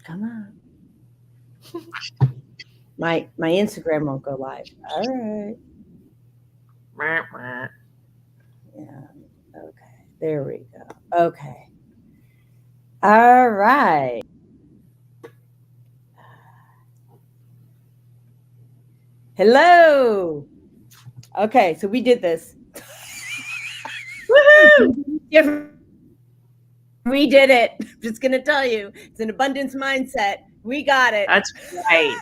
Come on. My Instagram won't go live. All right. Yeah. Okay. There we go. Okay. All right. Hello. Okay, so we did this. Woohoo! We did it. I'm just going to tell you, it's an abundance mindset. We got it. That's right.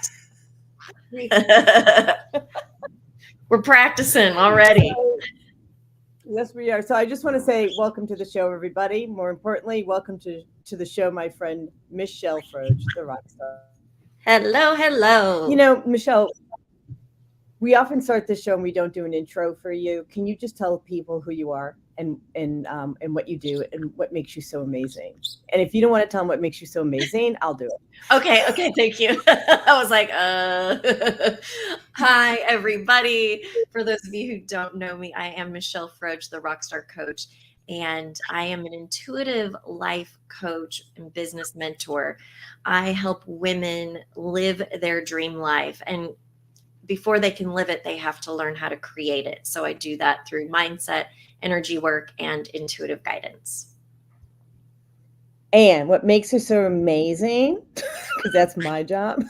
We're practicing already. Yes, we are. So I just want to say welcome to the show, everybody. More importantly, welcome to the show, my friend, Michelle Froedge, the Rockstar. Hello, hello. You know, Michelle, we often start this show and we don't do an intro for you. Can you just tell people who you are and what you do and what makes you so amazing? And if you don't want to tell them what makes you so amazing, I'll do it. Okay, thank you. I was like, hi, everybody. For those of you who don't know me, I am Michelle Froedge, the Rockstar Coach, and I am an intuitive life coach and business mentor. I help women live their dream life, and before they can live it, they have to learn how to create it. So I do that through mindset, energy work, and intuitive guidance. And what makes her so amazing, because that's my job,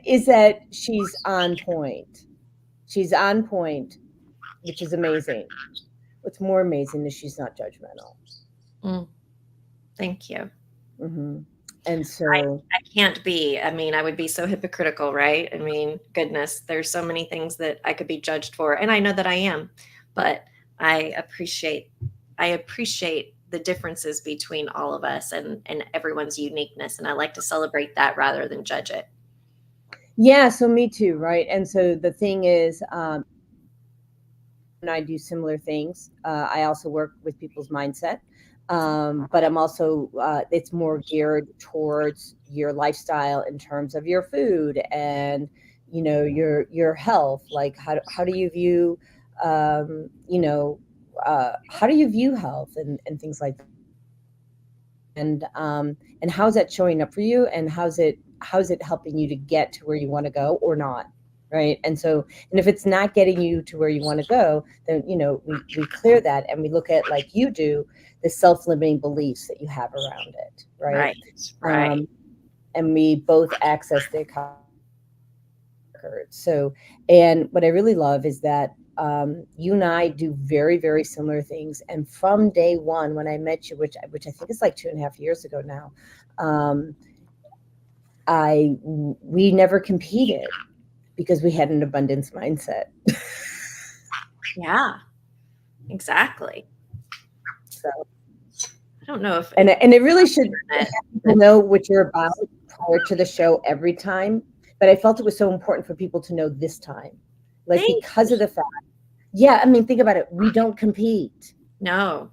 is that she's on point. She's on point, which is amazing. What's more amazing is she's not judgmental. Thank you. Mm-hmm. And so I can't be. I mean, I would be so hypocritical, right? I mean, goodness, there's so many things that I could be judged for, and I know that I am, but I appreciate the differences between all of us and everyone's uniqueness, and I like to celebrate that rather than judge it. Yeah, so me too, right? And so the thing is, and I do similar things. I also work with people's mindset. But I'm also, it's more geared towards your lifestyle in terms of your food and, your health. Like how do you view, how do you view health and things like that? And how's that showing up for you? And how's it helping you to get to where you want to go or not? Right. And if it's not getting you to where you want to go, then, we clear that and we look at, like you do, the self-limiting beliefs that you have around it. Right. Right. And we both access the records. So, and what I really love is that you and I do very, very similar things. And from day one, when I met you, which I think is like 2.5 years ago now, we never competed because we had an abundance mindset. Yeah, exactly. So I don't know if and it really should people know what you're about prior to the show every time, but I felt it was so important for people to know this time, like because of the fact. Yeah, I mean, think about it. We don't compete. No,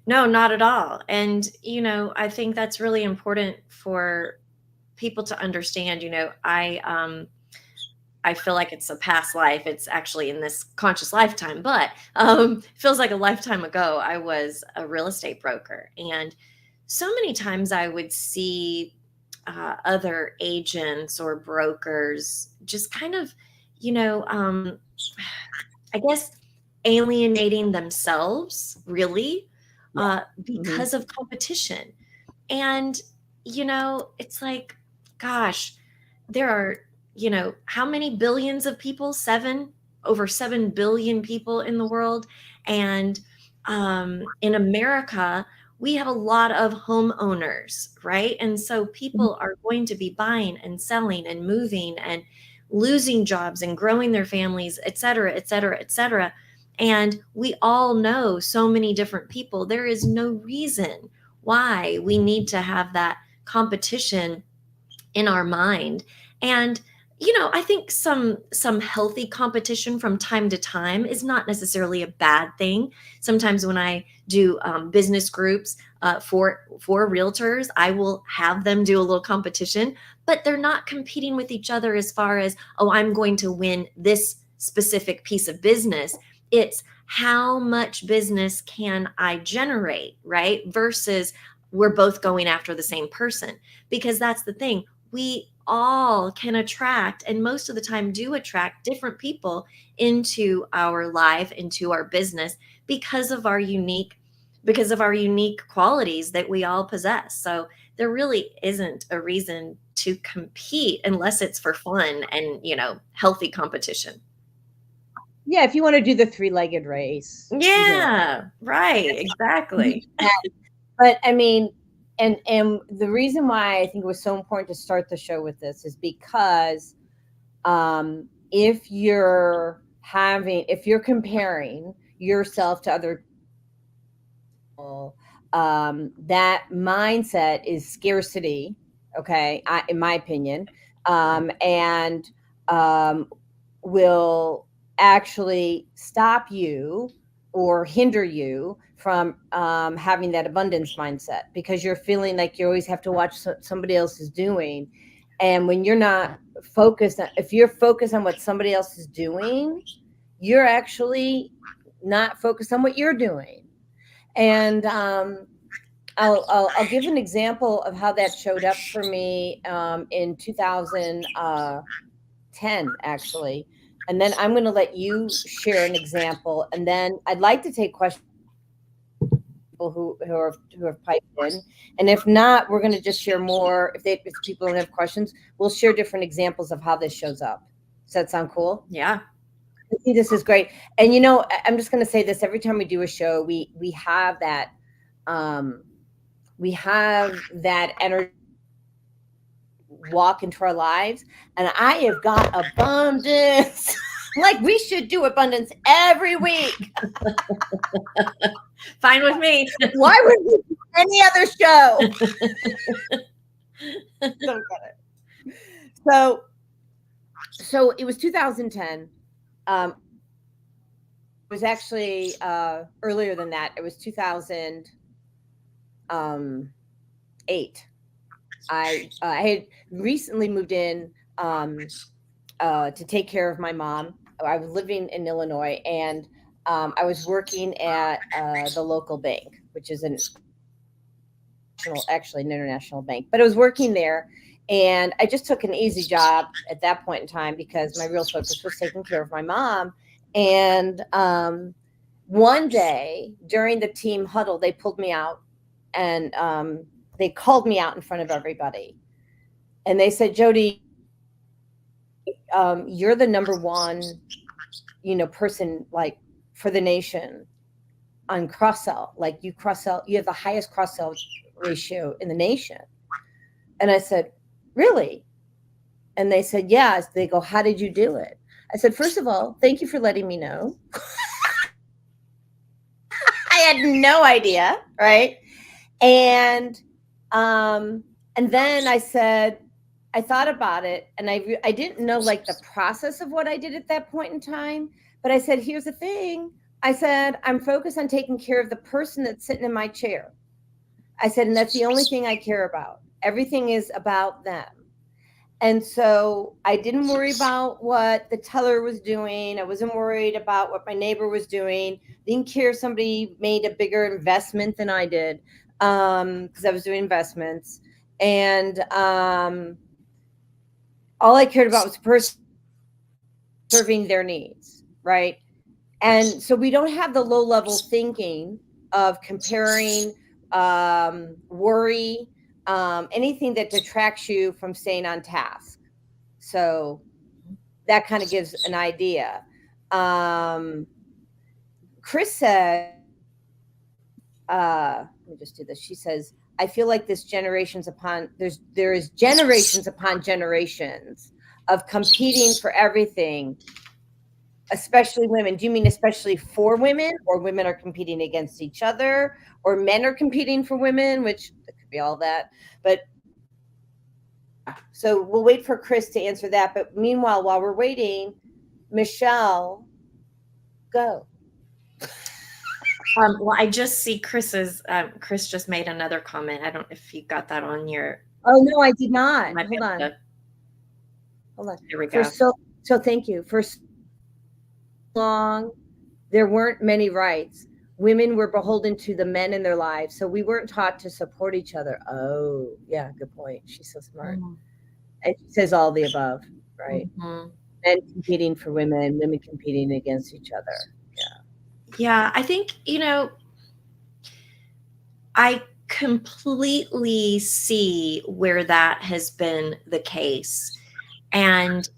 not at all. And I think that's really important for people to understand. I feel like it's a past life. It's actually in this conscious lifetime, but feels like a lifetime ago, I was a real estate broker. And so many times I would see other agents or brokers just kind of, I guess, alienating themselves, really, because of competition. And, it's like, gosh, there are, how many billions of people? Over 7 billion people in the world. And in America, we have a lot of homeowners, right? And so people are going to be buying and selling and moving and losing jobs and growing their families, et cetera, et cetera, et cetera. And we all know so many different people. There is no reason why we need to have that competition in our mind. And I think some healthy competition from time to time is not necessarily a bad thing. Sometimes when I do business groups for realtors, I will have them do a little competition, but they're not competing with each other as far as, oh, I'm going to win this specific piece of business. It's how much business can I generate, right? Versus we're both going after the same person. Because that's the thing. We all can attract, and most of the time do attract, different people into our life, into our business, because of our unique qualities that we all possess. So there really isn't a reason to compete unless it's for fun and, healthy competition. Yeah, if you want to do the three-legged race. Yeah, right, exactly. But I mean, and the reason why I think it was so important to start the show with this is because if you're comparing yourself to other people, that mindset is scarcity. Okay, in my opinion, and will actually stop you or hinder you from having that abundance mindset, because you're feeling like you always have to watch somebody else is doing. And when you're not focused, if you're focused on what somebody else is doing, you're actually not focused on what you're doing. And I'll give an example of how that showed up for me in 2010, actually. And then I'm going to let you share an example. And then I'd like to take questions who have piped in. And if not, we're going to just share more. If people don't have questions, we'll share different examples of how this shows up. Does that sound cool? Yeah. I think this is great. And I'm just going to say this every time we do a show, we have that energy walk into our lives. And I have got abundance. Like, we should do abundance every week. Fine with me. Why would we do any other show? Don't get it. So it was 2010. It was actually earlier than that. It was 2008. I had recently moved in to take care of my mom. I was living in Illinois, and I was working at the local bank, which is an international bank. But I was working there, and I just took an easy job at that point in time because my real focus was taking care of my mom. And one day during the team huddle, they pulled me out, and they called me out in front of everybody. And they said, Jodi, you're the number one, person, like, for the nation on cross-sell. Like, you cross-sell, you have the highest cross-sell ratio in the nation. And I said, really? And they said, yes. They go, how did you do it? I said, first of all, thank you for letting me know. I had no idea, right? And then I said, I thought about it, and I didn't know, like, the process of what I did at that point in time. But I said, here's the thing. I said, I'm focused on taking care of the person that's sitting in my chair. I said, and that's the only thing I care about. Everything is about them. And so I didn't worry about what the teller was doing. I wasn't worried about what my neighbor was doing. Didn't care if somebody made a bigger investment than I did, because I was doing investments. And all I cared about was the person serving their needs, right? And so we don't have the low-level thinking of comparing, worry, anything that detracts you from staying on task. So that kind of gives an idea. Chris said, let me just do this. She says, I feel like there is generations upon generations of competing for everything, especially women. Do you mean especially for women, or women are competing against each other, or men are competing for women, which it could be all that. But so we'll wait for Chris to answer that. But meanwhile, while we're waiting, Michelle, go. Well, I just see Chris just made another comment. I don't know if you got that on your. Oh, no, I did not. Hold on. Here we go. So thank you for so long. there weren't many rights. Women were beholden to the men in their lives, so we weren't taught to support each other. Oh, yeah, good point. She's so smart. Mm-hmm. And she says all the above, right? Mm-hmm. Men competing for women, women competing against each other. Yeah, I think, I completely see where that has been the case. And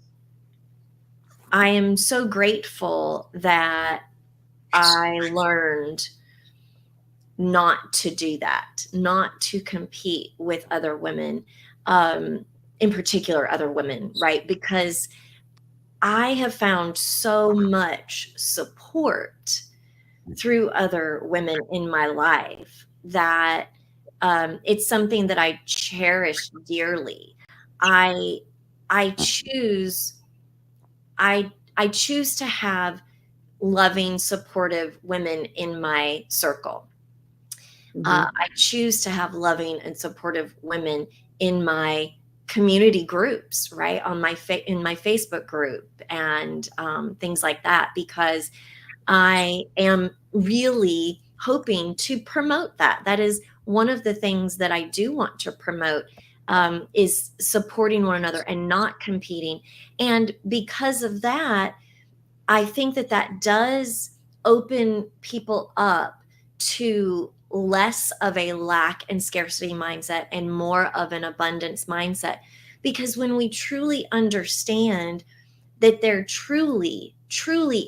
I am so grateful that I learned not to do that, not to compete with other women, in particular, other women, right? Because I have found so much support through other women in my life that it's something that I cherish dearly. I I choose I choose to have loving, supportive women in my circle. I choose to have loving and supportive women in my community groups, right, on my in my Facebook group and things like that, because I am really hoping to promote that. That is one of the things that I do want to promote, is supporting one another and not competing. And because of that, I think that that does open people up to less of a lack and scarcity mindset and more of an abundance mindset. Because when we truly understand that there truly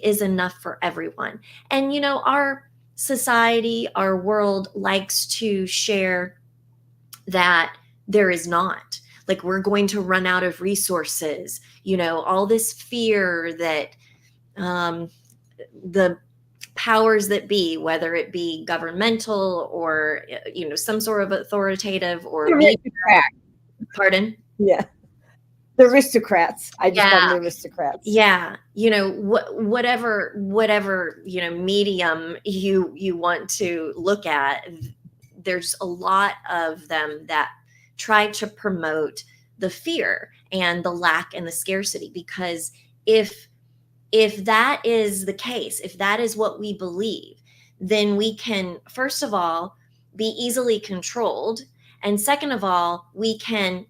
is enough for everyone. And, our society, our world likes to share that there is not. Like, we're going to run out of resources, all this fear that the powers that be, whether it be governmental or, some sort of authoritative or media. Pardon? Yeah. The aristocrats. I just call them Yeah. the aristocrats. Yeah, whatever medium you want to look at, there's a lot of them that try to promote the fear and the lack and the scarcity. Because if that is the case, if that is what we believe, then we can, first of all, be easily controlled, and second of all, we can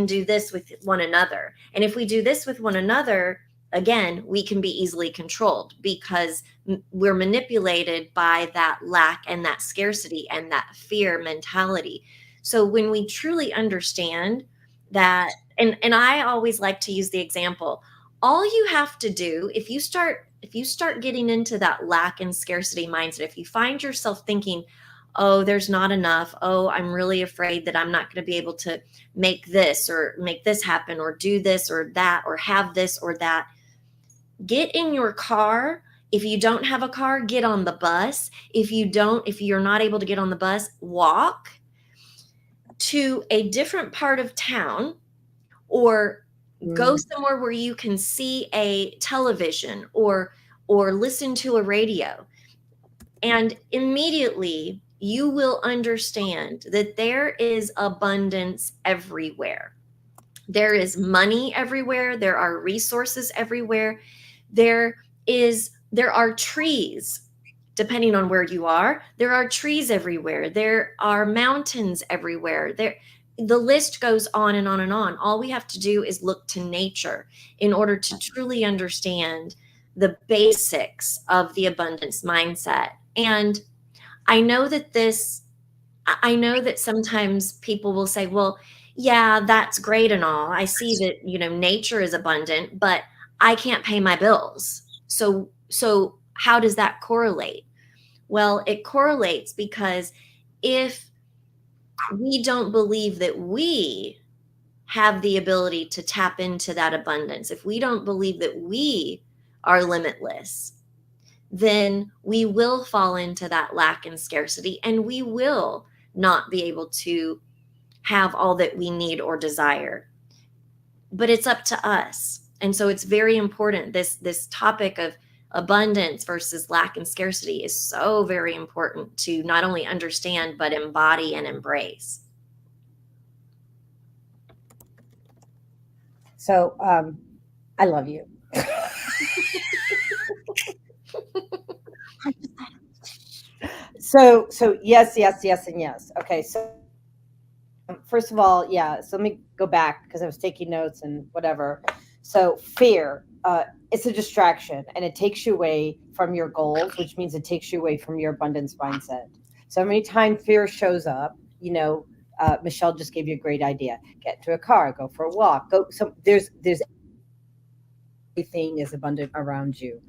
do this with one another. And if we do this with one another, again, we can be easily controlled because we're manipulated by that lack and that scarcity and that fear mentality. So when we truly understand that, and I always like to use the example, all you have to do, if you start getting into that lack and scarcity mindset, if you find yourself thinking, oh, there's not enough, oh, I'm really afraid that I'm not going to be able to make this or make this happen or do this or that or have this or that, get in your car. If you don't have a car, get on the bus. If you're not able to get on the bus, walk to a different part of town, or go somewhere where you can see a television or listen to a radio, and immediately you will understand that there is abundance everywhere. There is money everywhere, there are resources everywhere, there are trees. Depending on where you are, there are trees everywhere, there are mountains everywhere, the list goes on and on and on. All we have to do is look to nature in order to truly understand the basics of the abundance mindset. And I know that sometimes people will say, well, yeah, that's great and all. I see that, nature is abundant, but I can't pay my bills. So how does that correlate? Well, it correlates because if we don't believe that we have the ability to tap into that abundance, if we don't believe that we are limitless, then we will fall into that lack and scarcity, and we will not be able to have all that we need or desire. But it's up to us. And so it's very important. This topic of abundance versus lack and scarcity is so very important to not only understand, but embody and embrace. So, I love you. So yes, yes, yes, and yes. Okay, so first of all, yeah. So let me go back because I was taking notes and whatever. So fear, it's a distraction, and it takes you away from your goals, which means it takes you away from your abundance mindset. So anytime fear shows up, Michelle just gave you a great idea. Get into a car, go for a walk, go. So there's everything is abundant around you.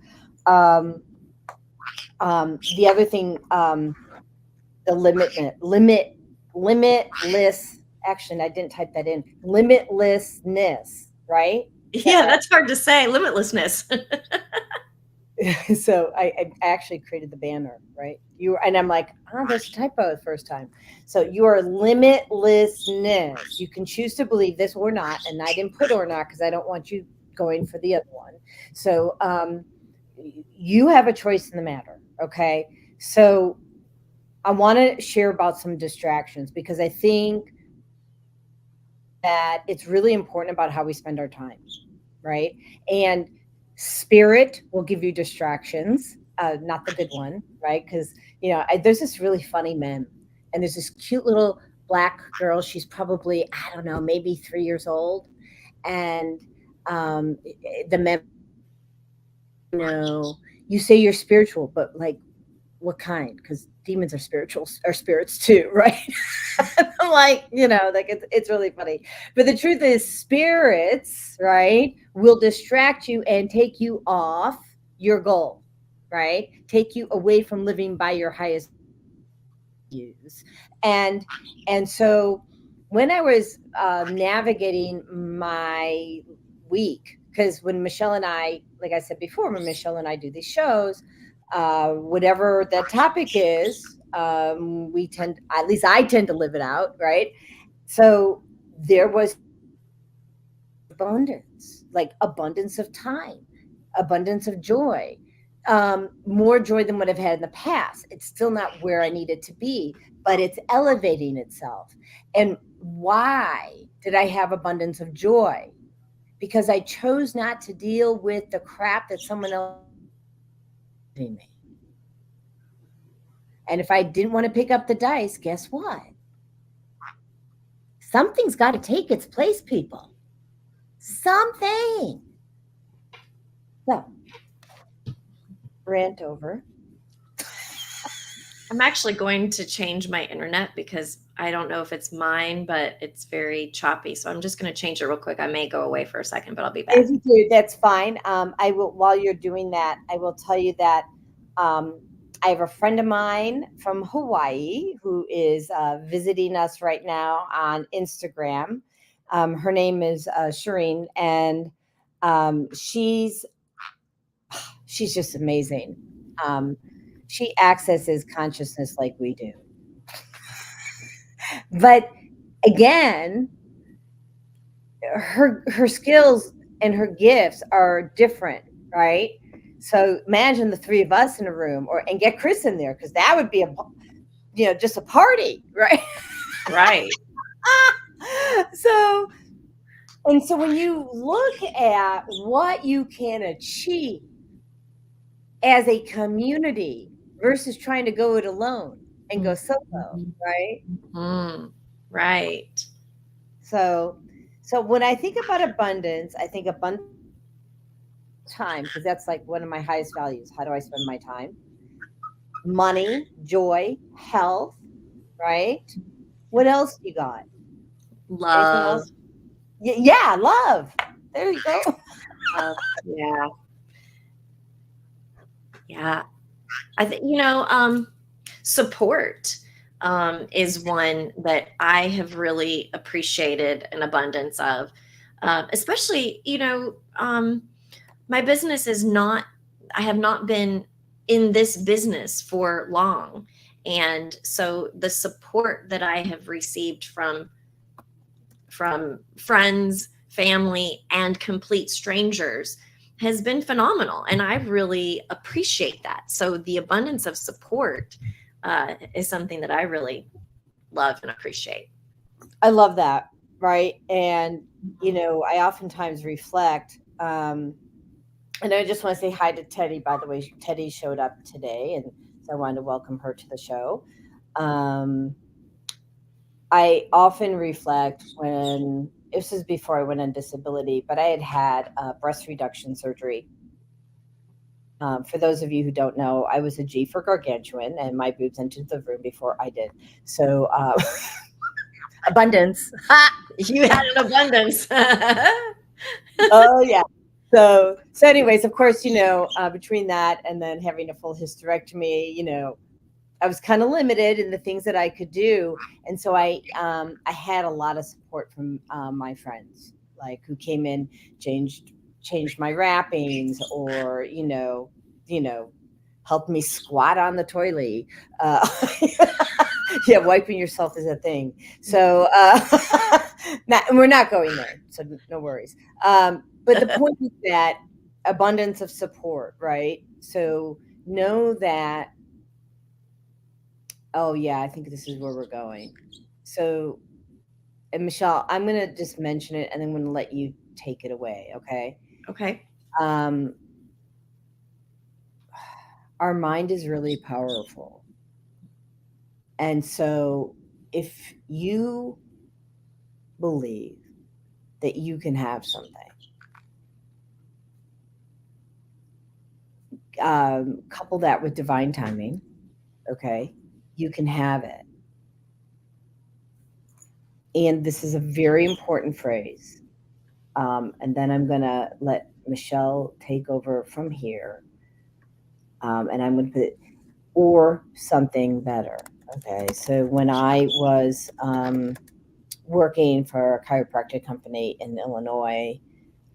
Um, the other thing, the limitless action. I didn't type that in. Limitlessness, right? Is that Yeah, right? that's hard to say. Limitlessness. So I actually created the banner, right? And I'm like, oh, there's a typo the first time. So your limitlessness. You can choose to believe this or not, and I didn't put or not because I don't want you going for the other one. So you have a choice in the matter. Okay. So I want to share about some distractions because I think that it's really important about how we spend our time, right? And spirit will give you distractions, not the good one, right? Because there's this really funny meme, and there's this cute little black girl. She's probably, I don't know, maybe 3 years old, and the meme, you say you're spiritual, but like what kind? Because demons are spiritual, are spirits too, right? I'm like, like it's really funny. But the truth is, spirits, right, will distract you and take you off your goal, right? Take you away from living by your highest use. And so when I was navigating my week, because when Michelle and I, like I said before, when Michelle and I do these shows, whatever the topic is, we tend, at least I tend to live it out, right? So there was abundance, like abundance of time, abundance of joy, more joy than what I've had in the past. It's still not where I need it to be, but it's elevating itself. And why did I have abundance of joy? Because I chose not to deal with the crap that someone else was giving me. And if I didn't want to pick up the dice, guess what? Something's got to take its place, people. Something. So, rant over. I'm actually going to change my internet because I don't know if it's mine, but it's very choppy. So I'm just going to change it real quick. I may go away for a second, but I'll be back. If you do, that's fine. I will. While you're doing that, I will tell you that I have a friend of mine from Hawaii who is visiting us right now on Instagram. Her name is Shireen, and she's just amazing. Um, she accesses consciousness like we do, but again, her skills and her gifts are different, right? So imagine the three of us in a room, and get Chris in there, because that would be just a party, right? Right. So when you look at what you can achieve as a community versus trying to go it alone and go solo, right? Right. So when I think about abundance, I think abundance time, because that's like one of my highest values. How do I spend my time? Money, joy, health, right? What else you got? Anything Love. else? Yeah, love. There you go. Yeah. Yeah. I think, support is one that I have really appreciated an abundance of, especially, my business is not, I have not been in this business for long. And so the support that I have received from friends, family, and complete strangers has been phenomenal. And I really appreciate that. So the abundance of support is something that I really love and appreciate. I love that. Right. And, I oftentimes reflect, And I just want to say hi to Teddy, by the way. Teddy showed up today, and so I wanted to welcome her to the show. Um, I often reflect when this is before I went on disability, but I had breast reduction surgery. For those of you who don't know, I was a G for gargantuan, and my boobs entered the room before I did. So abundance. You had an abundance. Oh yeah. So anyways, of course, between that and then having a full hysterectomy, I was kind of limited in the things that I could do, and so I had a lot of support from my friends, like who came in, changed my wrappings, or helped me squat on the toilet. Uh, yeah, wiping yourself is a thing. So we're not going there, so no worries. But the point is that abundance of support, right? So know that. Oh yeah, I think this is where we're going. So, and Michelle, I'm gonna just mention it, and then I'm gonna let you take it away. Okay. Okay. Um, our mind is really powerful, and so if you believe that you can have something, couple that with divine timing. Okay, you can have it. And this is a very important phrase. And then I'm going to let Michelle take over from here. And I'm going to put, or something better. Okay. So when I was working for a chiropractic company in Illinois,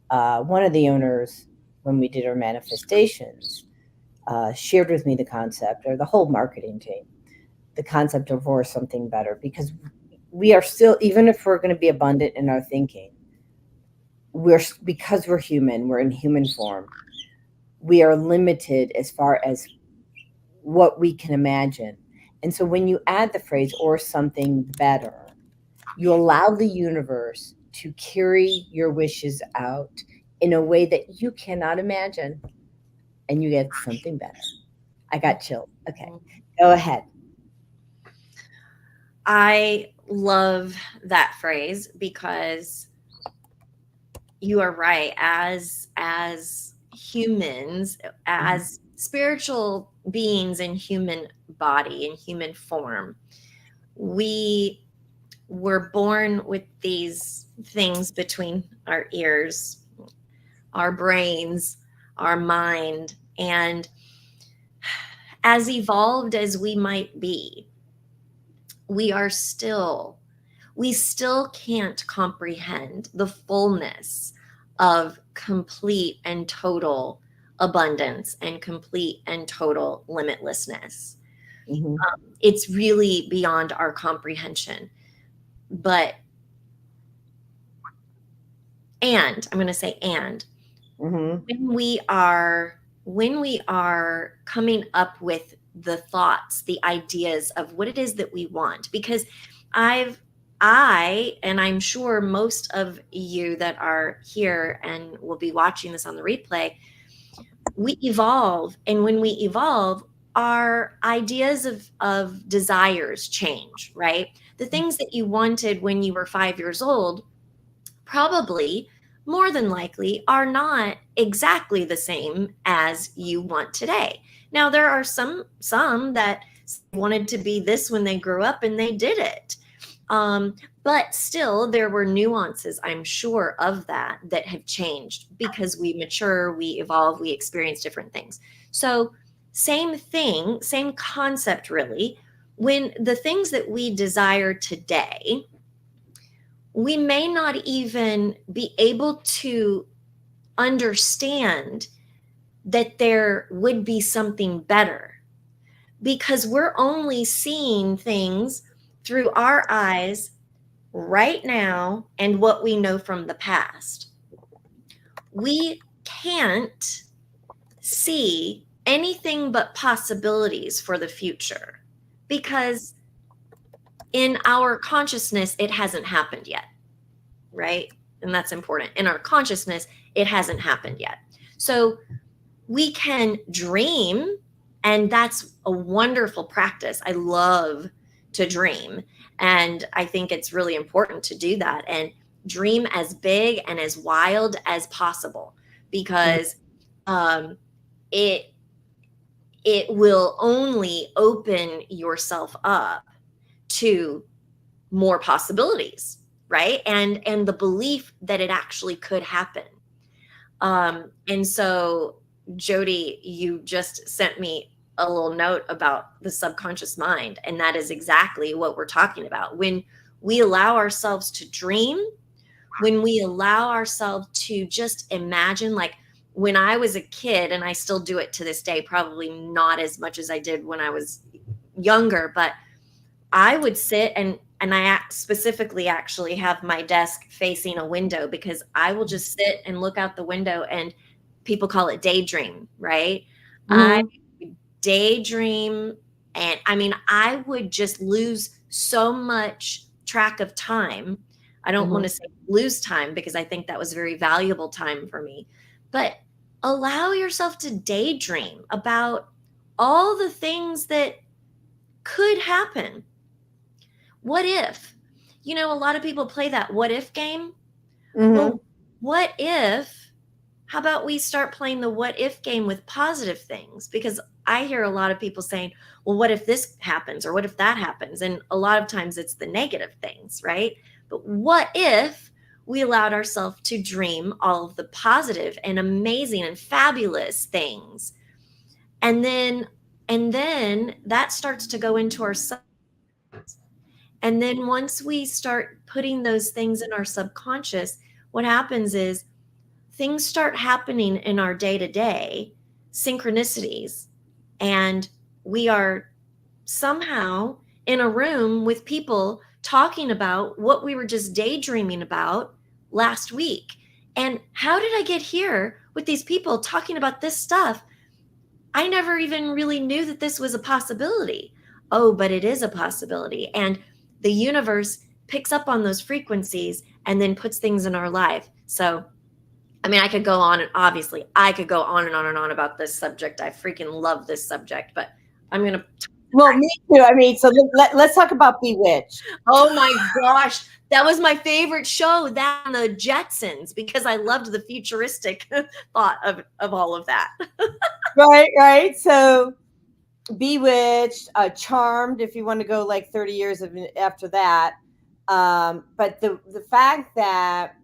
one of the owners, when we did our manifestations, shared with me the concept, or the whole marketing team, the concept of or something better, because we are still, even if we're going to be abundant in our thinking, because we're human, we're in human form, we are limited as far as what we can imagine. And so when you add the phrase or something better, you allow the universe to carry your wishes out in a way that you cannot imagine, and you get something better. I got chilled. Okay, go ahead. I love that phrase because you are right. As humans, as spiritual beings in human body, in human form, we were born with these things between our ears, our brains, our mind, and as evolved as we might be, we are still we still can't comprehend the fullness of complete and total abundance and complete and total limitlessness. Mm-hmm. It's really beyond our comprehension. But, and I'm going to say, and Mm-hmm. when we are coming up with the thoughts, the ideas of what it is that we want, because and I'm sure most of you that are here and will be watching this on the replay, we evolve. And when we evolve, our ideas of desires change, right? The things that you wanted when you were 5 years old probably, more than likely, are not exactly the same as you want today. Now, there are some that wanted to be this when they grew up and they did it. But still, there were nuances, I'm sure, of that have changed because we mature, we evolve, we experience different things. So, same thing, same concept, really. When the things that we desire today, we may not even be able to understand that there would be something better because we're only seeing things through our eyes right now and what we know from the past. We can't see anything but possibilities for the future because in our consciousness, it hasn't happened yet, right? And that's important. In our consciousness, it hasn't happened yet. So we can dream, and that's a wonderful practice. I love to dream, and I think it's really important to do that and dream as big and as wild as possible, because um, it it will only open yourself up to more possibilities, right? And the belief that it actually could happen. And so, Jodi, you just sent me a little note about the subconscious mind, and that is exactly what we're talking about. When we allow ourselves to dream, when we allow ourselves to just imagine, like when I was a kid, and I still do it to this day, probably not as much as I did when I was younger, but I would sit and I specifically actually have my desk facing a window, because I will just sit and look out the window, and people call it daydream, right? I Mm-hmm. daydream, and I mean, I would just lose so much track of time. I don't want Mm-hmm. to say lose time, because I think that was very valuable time for me, but allow yourself to daydream about all the things that could happen. What if? A lot of people play that what if game. Mm-hmm. Well, what if? How about we start playing the what if game with positive things? Because I hear a lot of people saying, well, what if this happens, or what if that happens? And a lot of times it's the negative things, right? But what if we allowed ourselves to dream all of the positive and amazing and fabulous things? And then that starts to go into our, and then once we start putting those things in our subconscious, what happens is things start happening in our day to day, synchronicities, and we are somehow in a room with people talking about what we were just daydreaming about last week. And how did I get here with these people talking about this stuff? I never even really knew that this was a possibility. Oh, but it is a possibility. And the universe picks up on those frequencies and then puts things in our life. So, I mean, I could go on, and obviously I could go on and on and on about this subject. I freaking love this subject, but I'm going to. Well, me too. I mean, so let's talk about Bewitched. Oh my gosh. That was my favorite show, that and the Jetsons, because I loved the futuristic thought of all of that. Right, right. So Bewitched, Charmed, if you want to go like 30 years after that. But the fact that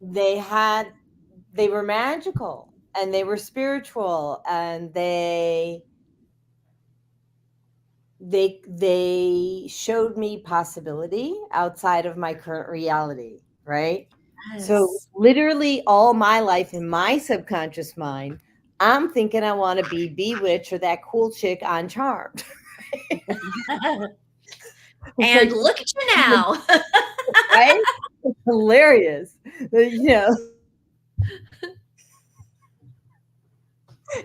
they had they were magical and they were spiritual and they showed me possibility outside of my current reality, right? So Yes. literally all my life in my subconscious mind, I'm thinking I want to be Bewitched or that cool chick on Charmed. It's And like, look at you now. right? It's hilarious.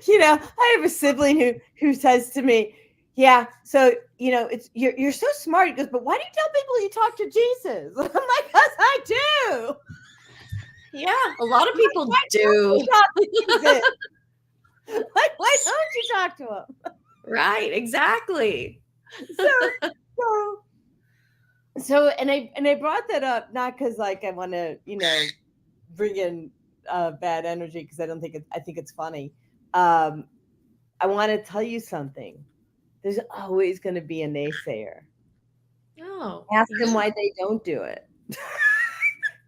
You know, I have a sibling who says to me, "Yeah, so it's you're so smart." He goes, "But why do you tell people you talk to Jesus?" I'm like, "Cause I do." Yeah, a lot of Like, people why don't do. you talk to Jesus? Like, why don't you talk to him? Right, exactly. So, so, and I brought that up not because like I want to bring in bad energy because I think it's funny. Um, I want to tell you something. There's always going to be a naysayer. Oh, Ask them yeah. why they don't do it.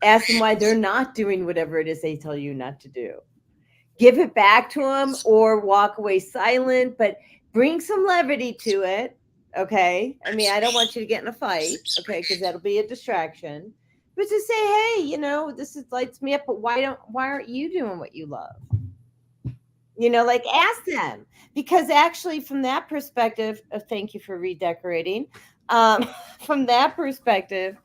Ask them why they're not doing whatever it is they tell you not to do. Give it back to them or walk away silent, but bring some levity to it. Okay. I mean, I don't want you to get in a fight. Okay. Because that'll be a distraction. But to say, hey, this lights me up, but why aren't you doing what you love? Like ask them, because actually from that perspective, thank you for redecorating. Um, from that perspective,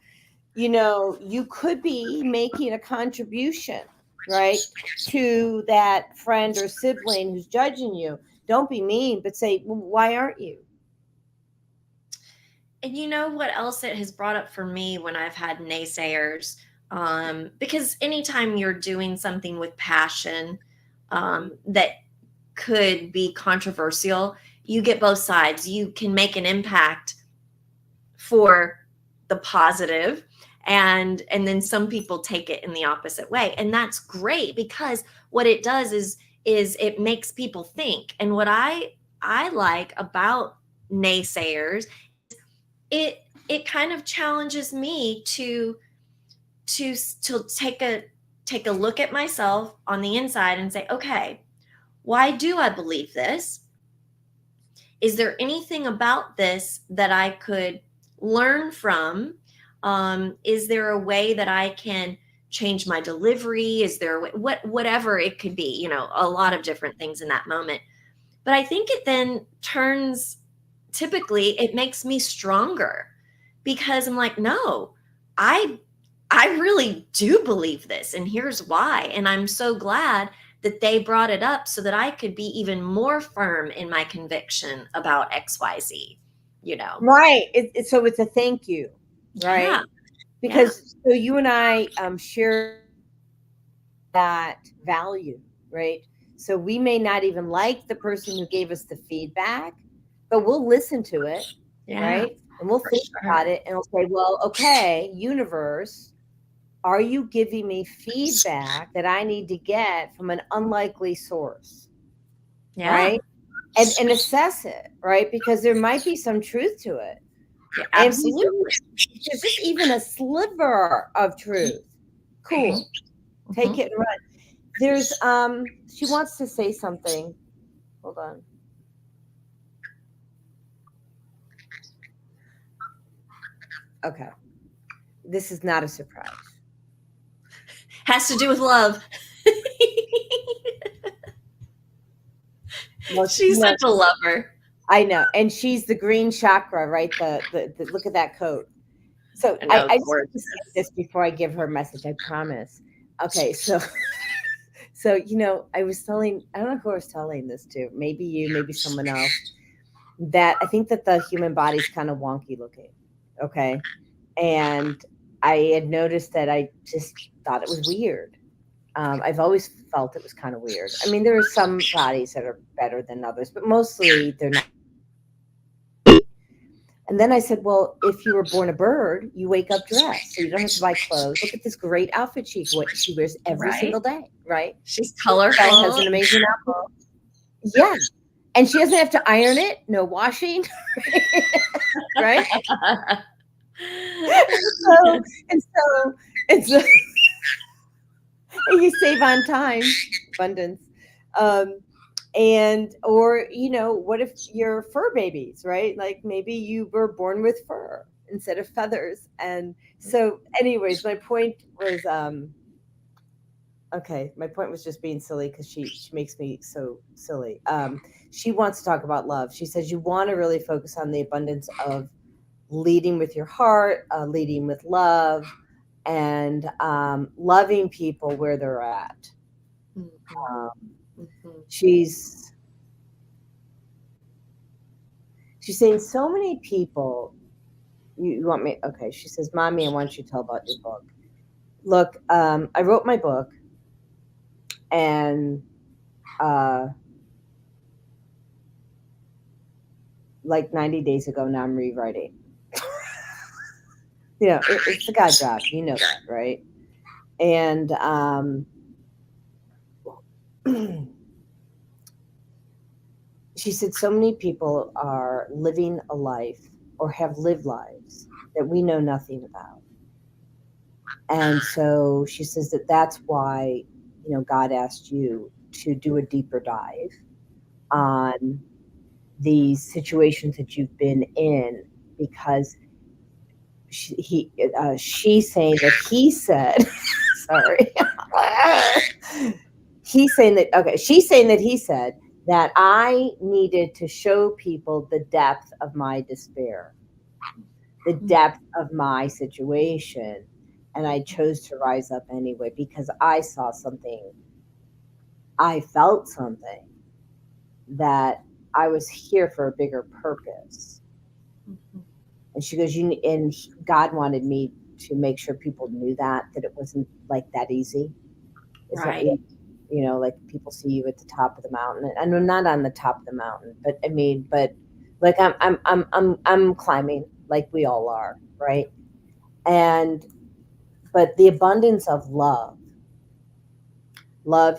you could be making a contribution, right, to that friend or sibling who's judging you. Don't be mean, but say, well, why aren't you? And you know what else it has brought up for me when I've had naysayers? Because anytime you're doing something with passion, that could be controversial, you get both sides. You can make an impact for the positive, and then some people take it in the opposite way, and that's great, because what it does is it makes people think. And what I like about naysayers, it kind of challenges me to take a look at myself on the inside and say, okay, why do I believe this? Is there anything about this that I could learn from? Is there a way that I can change my delivery? Is there a way, whatever it could be, a lot of different things in that moment. But I think it then typically it makes me stronger, because I'm like, no, I I really do believe this, and here's why. And I'm so glad that they brought it up so that I could be even more firm in my conviction about XYZ, Right. So it's a thank you, right? Yeah. Because so you and I share that value, right? So we may not even like the person who gave us the feedback, but we'll listen to it, Yeah. right? And we'll think about it, and we'll say, well, okay, universe, are you giving me feedback that I need to get from an unlikely source? Yeah. Right? And assess it, right? Because there might be some truth to it. Yeah, And absolutely. if there's even a sliver of truth, cool. Take it and run. There's she wants to say something. Hold on. Okay. This is not a surprise. Has to do with love. Well, She's such a lover. I know. And she's the green chakra, right? The look at that coat. So I just want to say this before I give her a message, I promise. Okay, so I was telling, I don't know who I was telling this to, maybe you, maybe someone else, that I think that the human body's kind of wonky looking. Okay. And I had noticed that I just thought it was weird. I've always felt it was kind of weird. I mean, there are some bodies that are better than others, but mostly they're not. And then I said, well, if you were born a bird, you wake up dressed, so you don't have to buy clothes. Look at this great outfit she wears every single day, right? She's colorful. She has an amazing outfit. Yeah. And she doesn't have to iron it, no washing, right? So you save on time, abundance. And or what if you're fur babies, right? Like maybe you were born with fur instead of feathers. And so anyways, my point was my point was just being silly, because she makes me so silly. She wants to talk about love. She says you want to really focus on the abundance of leading with your heart, leading with love, and loving people where they're at. She's saying so many people. You want me? Okay. She says, "Mommy, I want you to tell about your book." Look, I wrote my book, and like 90 days ago, now I'm rewriting. It's a God job. You know that, right? And she said so many people are living a life or have lived lives that we know nothing about. And so she says that's why, God asked you to do a deeper dive on these situations that you've been in, because she's saying that he said, sorry. He's saying that, okay, she's saying that he said that I needed to show people the depth of my despair, the depth of my situation. And I chose to rise up anyway, because I saw something, I felt something, that I was here for a bigger purpose. And she goes, and God wanted me to make sure people knew that it wasn't like that easy. It's not, Right. like people see you at the top of the mountain, and I'm not on the top of the mountain, but I mean, but like I'm climbing like we all are, right? And but the abundance of love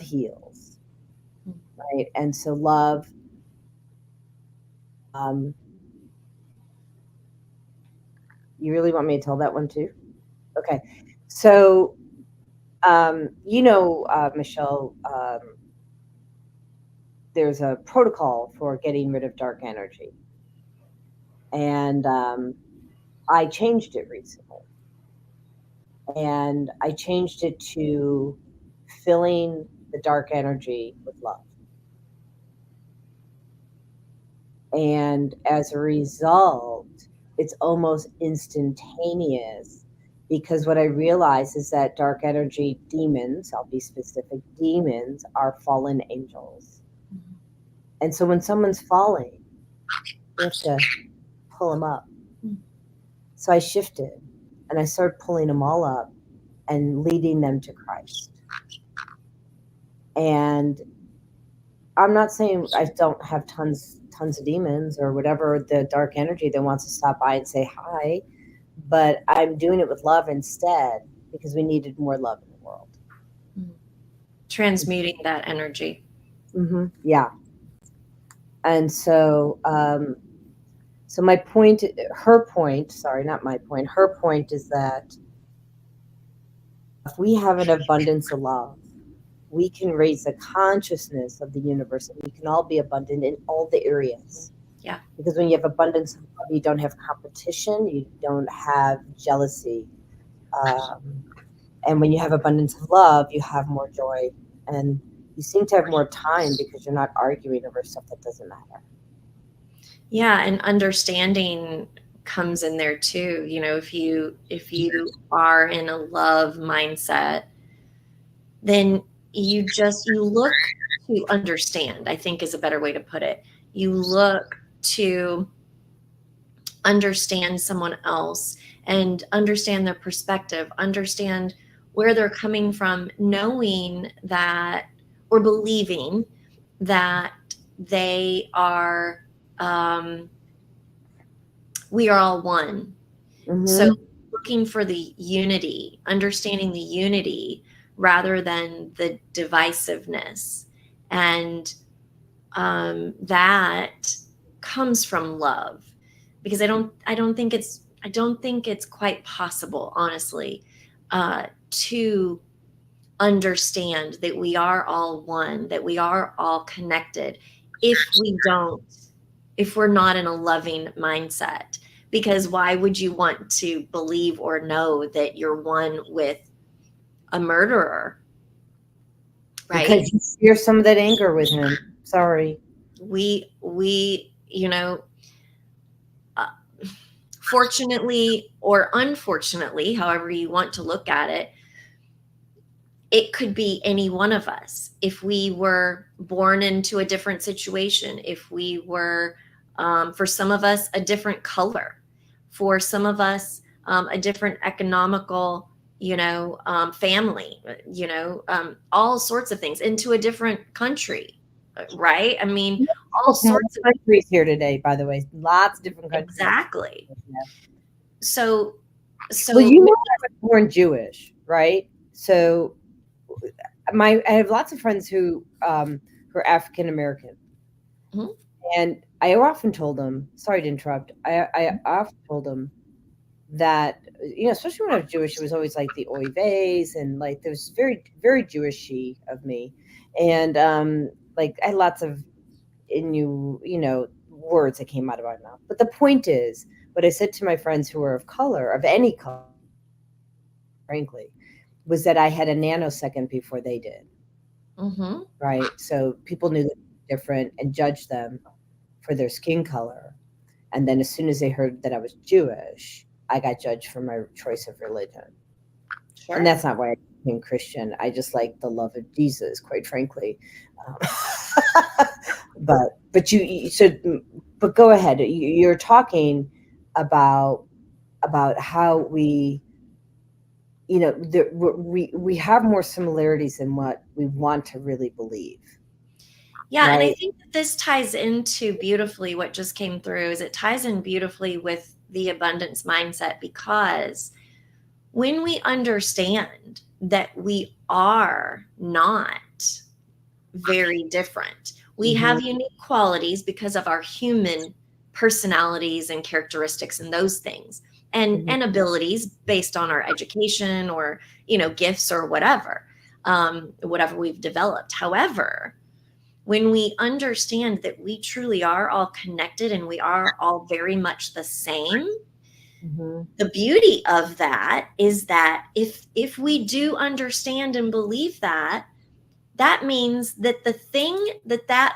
heals, right? And so love, um, you really want me to tell that one too? Okay. So, Michelle, there's a protocol for getting rid of dark energy. And I changed it recently. And I changed it to filling the dark energy with love. And as a result, it's almost instantaneous, because what I realize is that dark energy demons, I'll be specific, demons are fallen angels. And so when someone's falling, you have to pull them up. So I shifted and I started pulling them all up and leading them to Christ. And I'm not saying I don't have tons of demons or whatever, the dark energy that wants to stop by and say hi, but I'm doing it with love instead, because we needed more love in the world. Transmuting that energy. Mm-hmm. Yeah. And so, so my point, her point, sorry, not my point, her point is that if we have an abundance of love, we can raise the consciousness of the universe, and we can all be abundant in all the areas. Yeah. Because when you have abundance of love, you don't have competition, you don't have jealousy. And when you have abundance of love, you have more joy, and you seem to have more time because you're not arguing over stuff that doesn't matter. Yeah, and understanding comes in there too. If you are in a love mindset, then you look to understand, I think is a better way to put it. You look to understand someone else and understand their perspective, understand where they're coming from, knowing that, or believing that they are, we are all one. Mm-hmm. So looking for the unity, understanding the unity rather than the divisiveness. And that comes from love, because I don't think it's quite possible, honestly, to understand that we are all one, that we are all connected, if we're not in a loving mindset. Because why would you want to believe or know that you're one with a murderer? Right? Because you share some of that anger with him. Sorry. We fortunately or unfortunately, however you want to look at it, it could be any one of us. If we were born into a different situation, if we were, for some of us, a different color, for some of us, a different economical, family, all sorts of things, into a different country, right? I mean, all sorts of countries here today, by the way, lots of different countries. Exactly. Yeah. So well, I was born Jewish, right? So I have lots of friends who are African American, mm-hmm. And I often told them, sorry to interrupt, I often told them that, especially when I was Jewish, it was always like the oy veys, and like there was very, very Jewishy of me, and like I had lots of words that came out of my mouth. But the point is, what I said to my friends who were of color, of any color, frankly, was that I had a nanosecond before they did. Mm-hmm. Right? So people knew that they were different and judged them for their skin color. And then as soon as they heard that I was Jewish, I got judged for my choice of religion. Sure. And that's not why I became Christian. I just like the love of Jesus, quite frankly. But go ahead. You're talking about how we we have more similarities than what we want to really believe, Yeah, and I right? think that this ties into beautifully what just came through is it ties in beautifully with the abundance mindset, because when we understand that we are not very different, we Mm-hmm, have unique qualities because of our human personalities and characteristics and those things, mm-hmm, and abilities based on our education or gifts or whatever we've developed. However, when we understand that we truly are all connected and we are all very much the same, mm-hmm, the beauty of that is that if we do understand and believe that, that means that the thing that that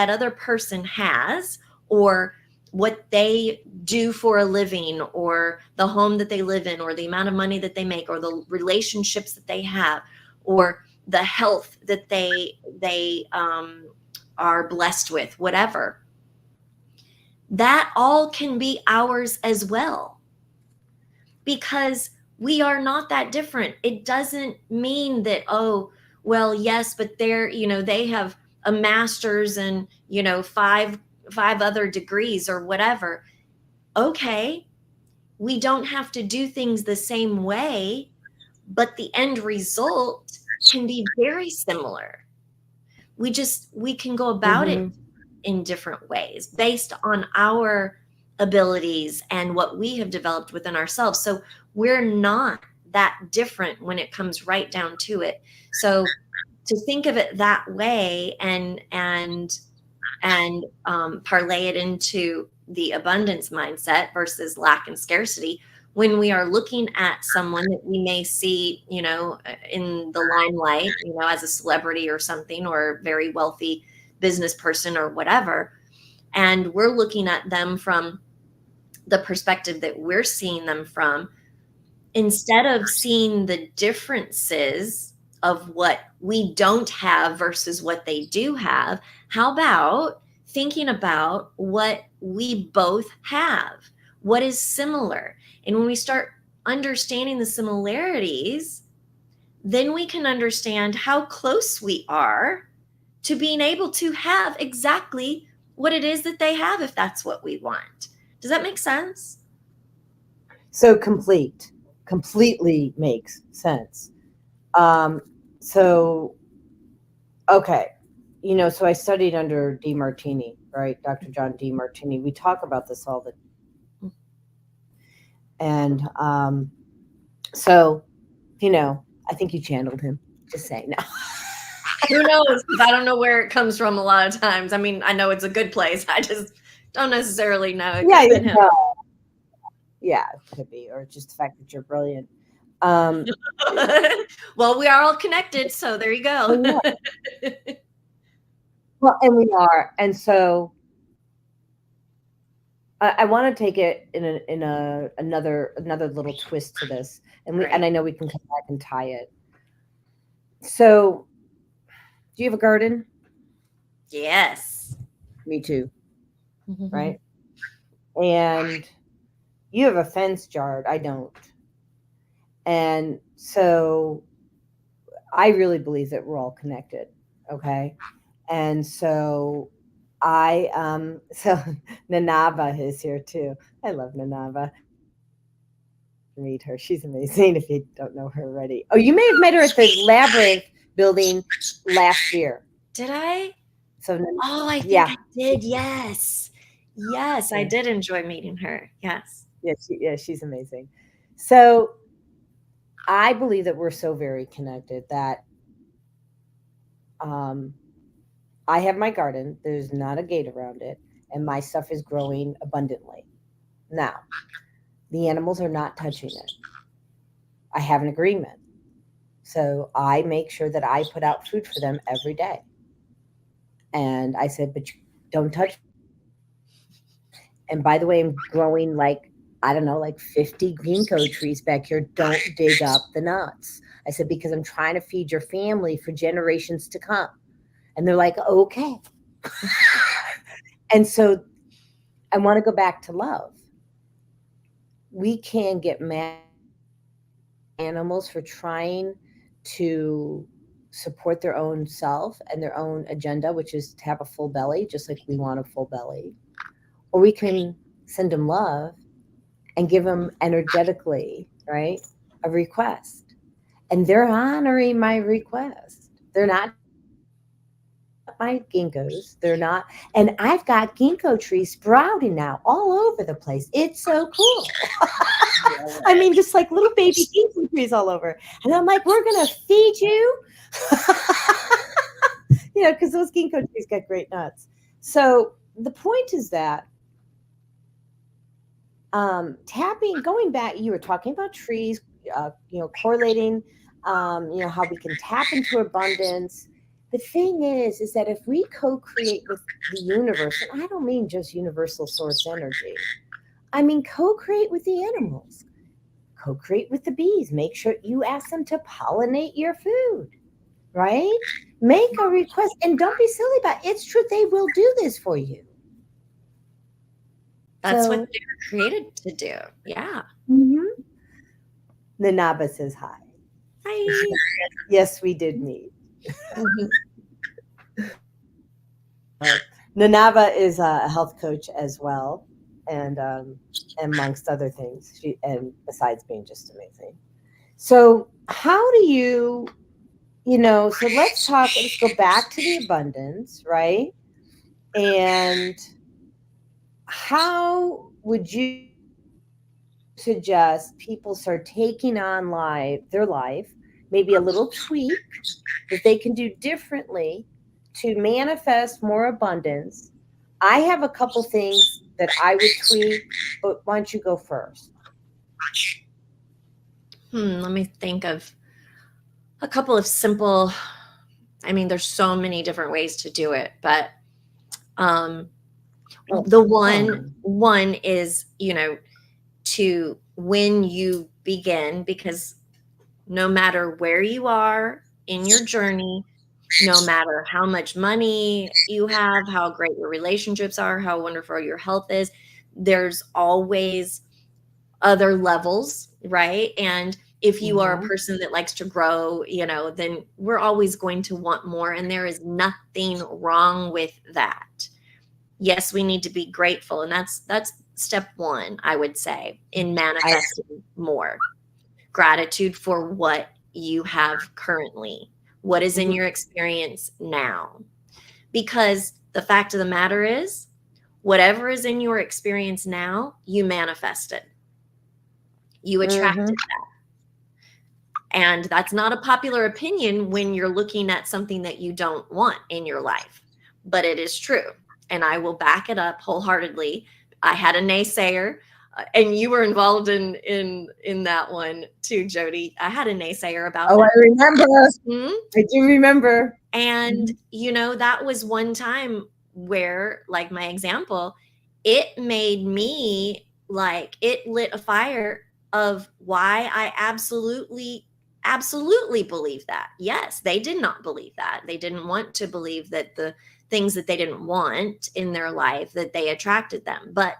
other person has, or what they do for a living, or the home that they live in, or the amount of money that they make, or the relationships that they have, or the health that they are blessed with, whatever, that all can be ours as well, because we are not that different. It doesn't mean that, oh, well, yes, but they have a master's and, five other degrees or whatever. Okay, we don't have to do things the same way, but the end result can be very similar. We can go about it mm-hmm. in different ways based on our abilities and what we have developed within ourselves. So we're not that different when it comes right down to it. So to think of it that way, and parlay it into the abundance mindset versus lack and scarcity, when we are looking at someone that we may see, in the limelight, as a celebrity or something, or a very wealthy business person or whatever, and we're looking at them from the perspective that we're seeing them from, instead of seeing the differences of what we don't have versus what they do have, how about thinking about what we both have? What is similar? And when we start understanding the similarities, then we can understand how close we are to being able to have exactly what it is that they have, if that's what we want. Does that make sense? So completely makes sense. Um, so okay, so I studied under DeMartini, right? Dr. John DeMartini. We talk about this all the and so I think you channeled him. Just saying, no. Who knows? Because I don't know where it comes from a lot of times. I mean, I know it's a good place. I just don't necessarily know. It could Yeah, have been him. yeah, it could be, or just the fact that you're brilliant. Um, Well, we are all connected, so there you go. well, and we are, and so I want to take it in another little twist to this, and Right. I know we can come back and tie it. So, do you have a garden? Yes. Me too, right? And you have a fenced yard. I don't, and so I really believe that we're all connected. Okay, and so so Nanaba is here too. I love Nanaba. Meet her. She's amazing if you don't know her already. Oh, you may have met her at the Labyrinth building last year. Did I? So, Oh, I think yeah. I did. Yes. Yes, I Yeah, did enjoy meeting her. Yes. yeah, she's amazing. So, I believe that we're so very connected that um, I have my garden. There's not a gate around it, and my stuff is growing abundantly. Now, the animals are not touching it. I have an agreement. So I make sure that I put out food for them every day. And I said, but you don't touch. And by the way, I'm growing like, I don't know, like 50 ginkgo trees back here. Don't dig up the nuts. I said, because I'm trying to feed your family for generations to come. And they're like, okay. And so I want to go back to love. We can get mad animals for trying to support their own self and their own agenda, which is to have a full belly, just like we want a full belly. Or we can send them love and give them energetically, right, a request. And they're honoring my request. They're not my ginkgos. They're not. And I've got ginkgo trees sprouting now all over the place. It's so cool. I mean, just like little baby ginkgo trees all over. And I'm like, we're going to feed you. Because those ginkgo trees get great nuts. So the point is that going back, you were talking about trees, correlating, how we can tap into abundance. The thing is that if we co-create with the universe, and I don't mean just universal source energy, I mean co-create with the animals, co-create with the bees. Make sure you ask them to pollinate your food, right? Make a request, and don't be silly about it. It's true, they will do this for you. That's what they were created to do. Yeah. Mm-hmm. Nanaba says hi. Hi. Yes, we did meet. Nanaba is a health coach as well, and amongst other things, and besides being just amazing. So how do you, so let's go back to the abundance, right? And how would you suggest people start taking on their life, maybe a little tweak that they can do differently to manifest more abundance? I have a couple things that I would tweak, but why don't you go first? Let me think of a couple of simple, there's so many different ways to do it, but the one is, to when you begin, because no matter where you are in your journey, no matter how much money you have, how great your relationships are, how wonderful your health is, there's always other levels, right? And if you are a person that likes to grow, then we're always going to want more. And there is nothing wrong with that. Yes, we need to be grateful. And that's step one, I would say, in manifesting more. Gratitude for what you have currently, what is in your experience now. Because the fact of the matter is, whatever is in your experience now, you manifested. You attracted that. And that's not a popular opinion when you're looking at something that you don't want in your life, but it is true. And I will back it up wholeheartedly. I had a naysayer, and you were involved in that one too, Jodi. I had a naysayer about that. I remember. I do remember. And, that was one time where, like my example, it made me, it lit a fire of why I absolutely believe that. Yes, they did not believe that. They didn't want to believe that the things that they didn't want in their life, that they attracted them, but